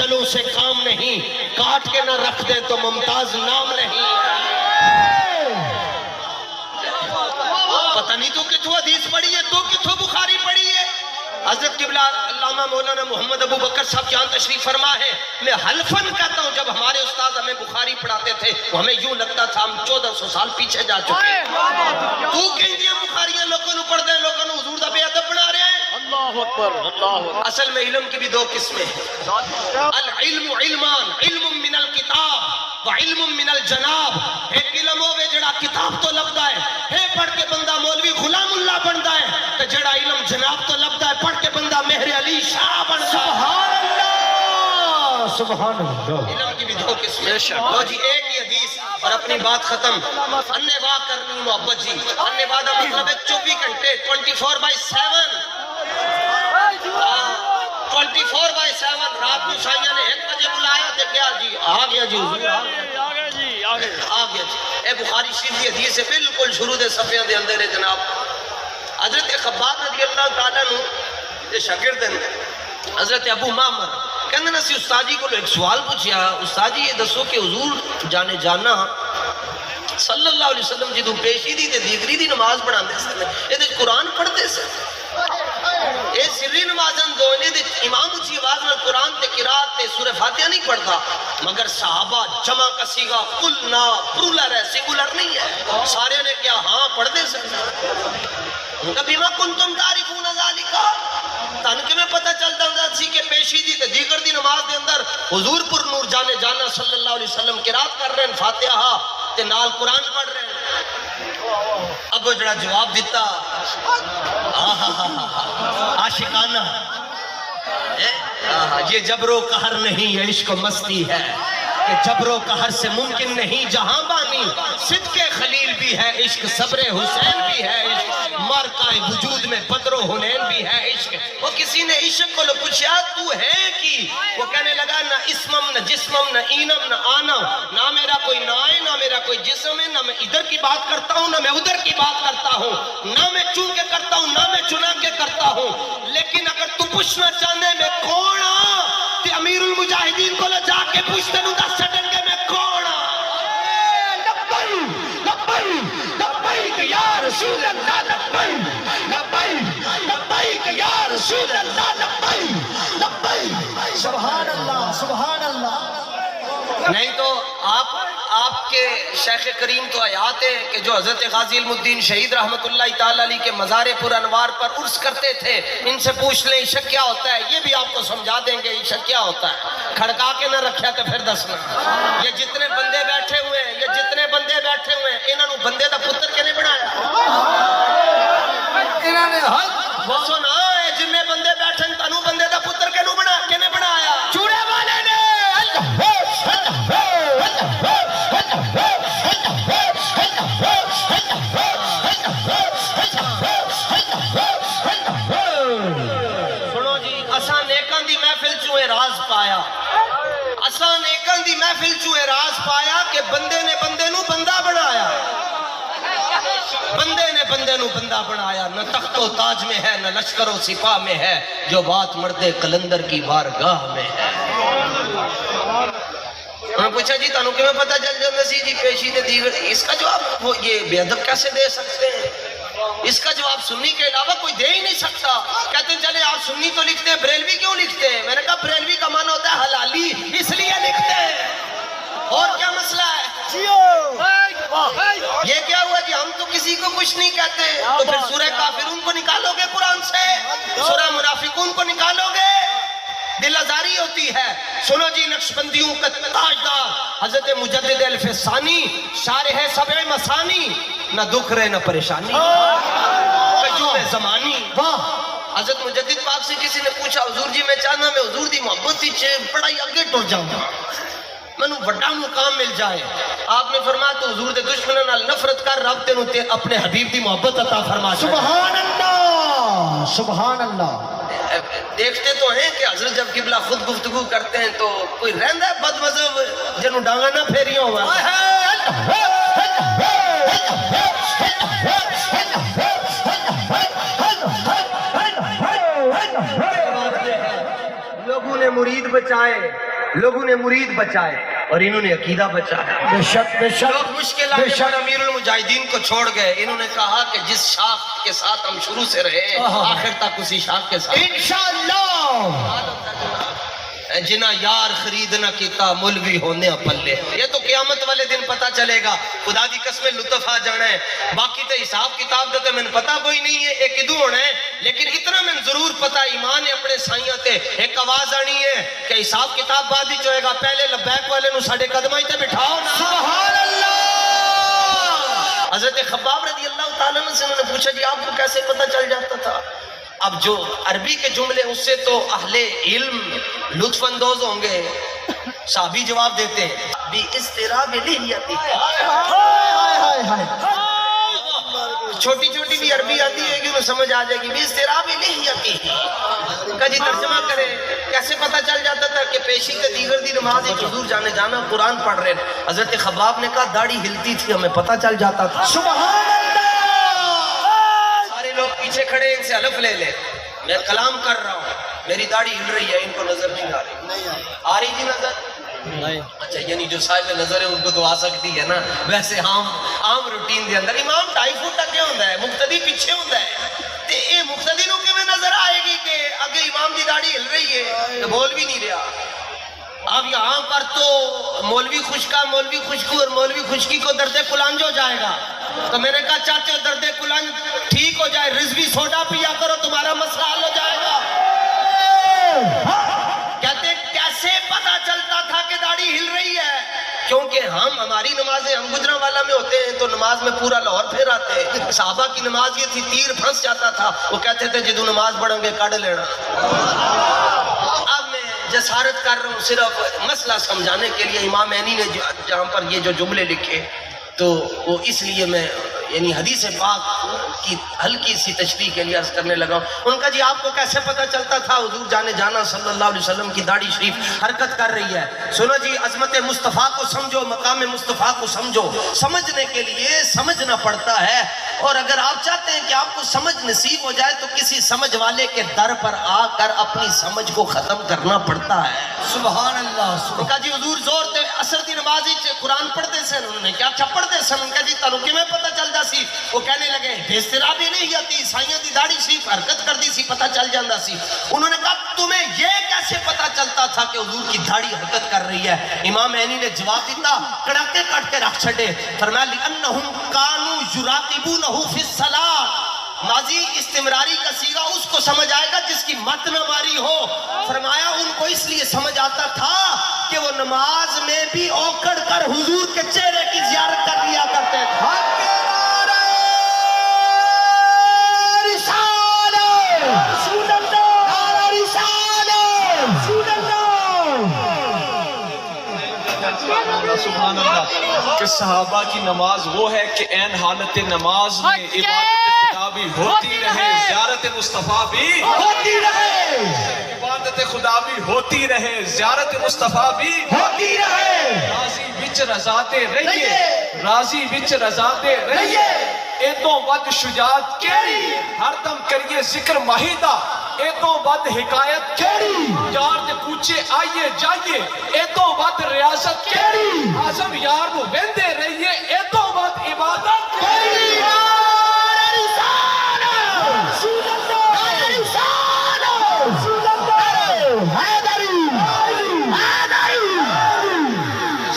گلوں سے کام نہیں، کاٹ کے نہ رکھ دیں تو ممتاز نام نہیں۔ پتہ نہیں تو کتھو حدیث پڑھی ہے، تو کتھو بخاری پڑھی ہے۔ حضرت قبلہ علامہ مولانا محمد ابو بکر صاحب جہاں تشریف فرما ہے، میں حلفاً کہتا ہوں جب ہمارے استاد ہمیں بخاری پڑھاتے تھے وہ ہمیں یوں لگتا تھا ہم 1400 سال پیچھے جا چکے ہیں۔ تو کہیں دیا بخاریاں لوگوں نے پڑھ دیں، لوگوں نے حضور دا بے ادب بنا رہے ہیں۔ اللہ اکبر، اللہ اکبر۔ اصل میں علم کی بھی دو قسمیں ہیں، العلم علمان، علم من الکتاب و علم من الجناب۔ ایک علم ہوئے جڑا کتاب تو لبدا ہے پڑھ کے بندہ مولوی غلام اللہ بندا ہے، تو جڑا علم جناب تو لبدا ہے پڑھ کے بندہ مہر علی شاہ بندا ہے۔ سبحان اللہ، سبحان اللہ۔ علم کی بھی دو قسمیں۔ لو جی ایک ہی حدیث اور اپنی بات ختم۔ انواع کرنی محبت جی، انواع دا مطلب ہے 24 گھنٹے 24/7 24/7 رات کو سائیاں نے 1 بجے بلایا تے کیا جی آ گیا جی حضور آ گیا جی۔ اے بخاری شریف کی حدیث ہے بالکل شروع دے صفحے دے اندر ہے جناب۔ حضرت خباب رضی اللہ تعالیٰ نو یہ شاگرد ہیں حضرت ابو معمر کہنے نا سی استاد جی کو ایک سوال پوچھیا، استاد جی یہ دسو کہ حضور جانے جانا صلی اللہ علیہ وسلم جدو پیشی دی تے دیگری دی نماز پڑھاندے سن، یہ قرآن پڑھتے سن، یہ سری نمازن دو امام اچھی آواز میں قرآن تے قرآت تے سورہ فاتحہ نہیں پڑھتا، مگر صحابہ جمع کسی گا قلنا پرولر ہے، سنگولر نہیں ہے، سارے نے کیا ہاں پڑھ دے سکتے۔ ان کا بیمہ کنتم تعریفون ذالکا، تانکہ میں پتہ چلتا ہوں سی کہ پیشی دی تے دیگر دی نماز دے اندر حضور پر نور جانے جانا صلی اللہ علیہ وسلم قرآت کر رہے ہیں، فاتحہ تے نال قرآن پڑھ رہے ہیں۔ اب وہ جڑا جواب دیتا عاشقانہ، یہ جبر و قہر نہیں یہ عشق و مستی ہے، کہ جبر و قہر سے ممکن نہیں جہاں بانی، صدق خلیل بھی ہے عشق، صبر حسین بھی ہے عشق، مارکہ وجود میں بدر و حنین بھی ہے عشق۔ وہ کسی نے عشق کو پوچھا تو ہے کی، وہ کہنے لگا نہ اسمم نہ جسمم نہ اینم نہ آنم، نہ میرا کوئی نائے نہ میرا کوئی جسم ہے، نہ میں ادھر کی بات کرتا ہوں نہ میں ادھر کی بات کرتا ہوں، نہ میں چون کے کرتا ہوں نہ میں چنا کے کرتا ہوں، لیکن اگر تو پوچھنا چاہنے میں کون ہاں تے امیر المجاہدین کو لے جا کے پوچھتے نو دس سٹن کے میں کون ہاں۔ لبیک لبیک یا رسول اللہ، لبیک لبیک لبیک یا رسول اللہ، لبیک لبیک۔ سبحان اللہ، سبحان اللہ۔ نہیں تو آپ کے شیخ کریم تو آیات ہے کہ جو حضرت غازی علم الدین شہید رحمت اللہ تعالیٰ علیہ کے مزار پر انوار پر عرس کرتے تھے، ان سے پوچھ لیں عشق کیا ہوتا ہے، یہ بھی آپ کو سمجھا دیں گے عشق کیا ہوتا ہے، کھڑکا کے نہ رکھیا تو پھر دسنا۔ یہ جتنے بندے بیٹھے ہوئے ہیں، یہ جتنے بندے بیٹھے ہوئے ہیں، انہوں نے بندے دا پتر کے نہیں بنایا، انہوں نے حق وہ سنا ہے جنہیں بندے بیٹھے ہیں تنو بندے دا پتر کے نہیں بنایا، چورے والے نے سنو جی اساں نیکان دی محفل چوئے راز پایا، اساں نیکان دی محفل چوئے راز پایا کہ بندے نے بندے نو بندہ بنایا، بندے نے بندے نو بندہ بنایا، نہ تخت و تاج میں ہے نہ لشکر و سپاہ میں ہے، جو بات مرد قلندر کی بارگاہ میں ہے۔ انہوں نے پوچھا جی تانوں کہ میں پتہ چل جاندہ سی جی پیشی دے دیگر، اس کا جواب وہ یہ بے ادب کیسے دے سکتے ہیں؟ اس کا جواب سنی کے علاوہ کوئی دے ہی نہیں سکتا۔ کہتے ہیں چلے آپ سنی تو لکھتے ہیں، بریلوی کیوں لکھتے ہیں؟ میں نے کہا بریلوی کا معنی ہوتا ہے حلالی، اس لیے لکھتے ہیں، اور کیا مسئلہ ہے؟ یہ کیا ہوا جی ہم تو کسی کو کچھ نہیں کہتے، تو پھر سورہ کافرون کو نکالو گے قرآن سے، سورہ منافقون کو نکالو گے، دل ازاری ہوتی ہے۔ سنو جی نقشبندیوں کا تاجدار حضرت مجدد الف ثانی شارح سبع مسانی، نہ دکھ رہے نہ پریشانی، قیوم زمانی۔ حضرت مجدد پاک سے کسی نے پوچھا حضور جی میں چاہنا میں حضور دی محبت ہی بڑائی اگے ٹر جاؤں گا، میں نو بڑا مقام مل جائے۔ آپ نے فرمایا تو حضور دے دشمنوں نال نفرت کر، رب تینوں تے اپنے حبیب دی محبت عطا فرما۔ سبحان اللہ، سبحان اللہ۔ دیکھتے تو ہیں کہ حضرت جب قبلہ خود گفتگو کرتے ہیں تو کوئی رہندہ ہے بد مذہب جنہوں ڈانگا نہ پھیریوں ہوا، لوگوں نے مرید بچائے لوگوں نے مرید بچائے اور انہوں نے عقیدہ بچایا. بے شک بے شک لوگ مشکل بے آئے شک. پر امیر المجاہدین کو چھوڑ گئے. انہوں نے کہا کہ جس شاخ کے ساتھ ہم شروع سے رہے آخر تک اسی شاخ کے ساتھ انشاءاللہ. جنا یار خرید نہ کیتا مولوی ہونے پلے. یہ تو قیامت والے دن پتا چلے گا. خدا دی قسم لطف آ جانا ہے. باقی تے حساب کتاب دے میں پتا کوئی نہیں ہے ایک کدو ہونا ہے, لیکن اتنا میں ضرور پتا ایمان ہے اپنے سائیاں تے. ایک آواز آنی ہے کہ حساب کتاب بعد ہی ہوئے گا, پہلے لبیک والے نو ساڈے قدماں تے بٹھاؤ نا. سبحان اللہ. حضرت خباب رضی اللہ تعالیٰ عنہ سے انہوں نے پوچھا جی آپ کو کیسے پتا چل جاتا تھا؟ اب جو عربی کے جملے اس سے تو اہل علم لطف اندوز ہوں گے. صحابی جواب دیتے ہیں بھی استراب لحیتی. ہائے ہائے. چھوٹی چھوٹی بھی عربی آتی ہے کہ انہیں سمجھ آ جائے گی. بھی استراب لحیتی کا جی ترجمہ کرے. کیسے پتا چل جاتا تھا کہ پیشی کے دیگر دی نماز ایک حضور جانے جانا قرآن پڑھ رہے ہیں. حضرت خباب نے کہا داڑھی ہلتی تھی ہمیں پتا چل جاتا تھا. سبحان اللہ. لوگ پیچھے کھڑے ان سے حلف لے لے میں کلام کر رہا ہوں, میری داڑھی ہل رہی ہے, ان کو نظر نہیں آ رہی. آ رہی تھی نظر؟ نہیں. اچھا یعنی جو صاحب نظر ہے ان کو تو آ سکتی ہے نا. ویسے عام روٹین دے اندر امام 2.5 فٹ اگے ہوتا ہے, مقتدی پیچھے ہوتا ہے. تے اے مقتدی نو کیویں نظر آئے گی کہ اگے امام دی داڑھی ہل رہی ہے تو بول بھی نہیں رہا. اب یہاں پر تو مولوی خشکا مولوی خشکو اور مولوی خشکی کو درد کلانج ہو جائے گا. تو میں نے کہا چاہتے ہو درد کلانج ٹھیک ہو جائے, رضوی سوڈا پیا کرو تمہارا مسئلہ حل ہو جائے گا. کہتے کیسے پتا چلتا تھا کہ داڑھی ہل رہی ہے؟ کیونکہ ہماری نمازیں ہم گجرا والا میں ہوتے ہیں تو نماز میں پورا لاہور پھر آتے ہیں. صحابہ کی نماز یہ تھی تیر پھنس جاتا تھا, وہ کہتے تھے جدو نماز پڑھیں گے کاٹ لینا. اب میں جسارت کر رہا ہوں صرف مسئلہ سمجھانے کے لیے. امام عینی نے جہاں پر یہ جو جملے لکھے تو وہ اس لیے میں یعنی حدیث پاک کی ہلکی سی تشریح کے لیے عرض کرنے لگا ہوں. ان کا جی آپ کو کیسے پتا چلتا تھا حضور جانے جانا صلی اللہ علیہ وسلم کی داڑھی شریف حرکت کر رہی ہے؟ سنو جی, عظمت مصطفیٰ کو سمجھو, مقام مصطفیٰ کو سمجھو. سمجھنے کے لیے سمجھنا پڑتا ہے, اور اگر آپ چاہتے ہیں کہ آپ کو سمجھ نصیب ہو جائے تو کسی سمجھ والے کے در پر آ کر اپنی سمجھ کو ختم کرنا پڑتا ہے. سبحان اللہ. ان کا جی حضور زور تے اثر دی نماز وچ قرآن پڑھتے سن. انہوں نے کیا پڑھتے سن؟ ان کا جی تانوں کیویں پتہ چلدا سی؟ وہ کہنے لگے استرابی نہیں آتی, سائیاں دی داڑھی شریف حرکت کردی سی پتہ چل جاندا سی. انہوں نے کہا تمہیں یہ کیسے پتہ چلتا تھا کہ حضور کی داڑھی حرکت کر رہی ہے؟ امام عینی نے جواب دیتا, کڑاکے کاٹ کے رکھ چھڑے. فرمایا لِأَنَّهُمْ كَانُوا يُرَاقِبُونَهُ فِي الصَّلَاةِ. ماضی استمراری کا صیغہ اس کو سمجھ آئے گا جس کی مت نہ ماری ہو. فرمایا ان کو اس لیے سمجھ آتا تھا کہ وہ نماز میں بھی اوکڑ کر حضور کے چہرے کی زیارت کر لیا کرتے تھے. سبحان اللہ. کہ صحابہ کی نماز وہ ہے کہ عین حالت نماز میں عبادت خدا بھی ہوتی رہے, زیارت مصطفیٰ بھی ہوتی رہے, عبادت خدا بھی ہوتی رہے, زیارت مصطفیٰ بھی ہوتی رہے. راضی وچ رضا دے رہیے, راضی وچ رضا دے رہیے. ایدوں ود شجاعت کیڑی, ہر دم کریے ذکر ماہیدہ. ایدوں ود حکایت کیڑی, یار دے پوچھے آئیے جائیے. ایدوں ود ریاست کیڑی, اعظم یار نو ویندے رہیے. ایدوں ود عبادت کیڑی.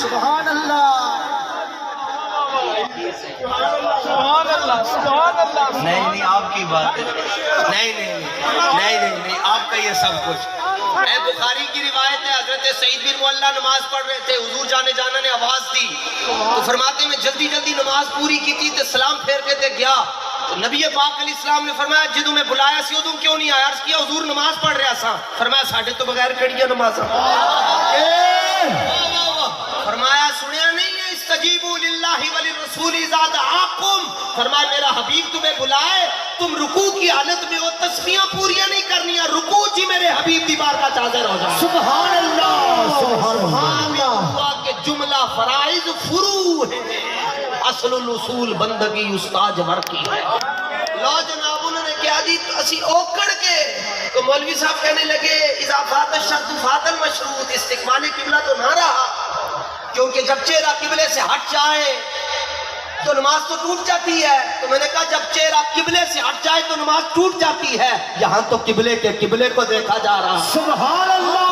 سبحان اللہ. سبحان اللہ, سبحان اللہ. نہیں آپ کی بات ہے. نہیں آپ کا یہ سب کچھ. اے بخاری کی روایت ہے, حضرت سعید بن معلہ نماز پڑھ رہے تھے. حضور جانے جانا نے آواز دی تو فرماتے میں جلدی نماز پوری کی تھی تو سلام پھیر کے تے گیا. تو نبی پاک علیہ السلام نے فرمایا جدوں میں بلایا سی ادوں کیوں نہیں آیا؟ عرض کیا حضور نماز پڑھ رہا سا. فرمایا ساڈے تو بغیر کھڑیاں نماز. فرمایا سنیا نہیں ہے استجیبوا للہ وللرسول اذا دعاکم. فرمایا میرا حبیب تمہیں بلائے, تم رکوع کی حالت میں ہو, تسبیحاں پوریاں نہیں کرنی, رکوع جی میرے حبیب دی بارگاہ کا حاضر ہو جائے. سبحان اللہ. سبحان اللہ. ہوا کہ جملہ فرائض فروع ہے, اصل الاصول بندگی استاج ور کی ہے. لو جناب انہوں نے کیا دی تو اسی اوکڑ کے تو مولوی صاحب کہنے لگے اضافات الشرط فات المشروط، استقبال قبلہ تو نہ رہا، کیونکہ جب چہرہ قبلے سے ہٹ جائے تو نماز تو ٹوٹ جاتی ہے۔ تو میں نے کہا جب چہرہ قبلے سے ہٹ جائے تو نماز ٹوٹ جاتی ہے، یہاں تو قبلے کے قبلے کو دیکھا جا رہا ہے۔ سبحان اللہ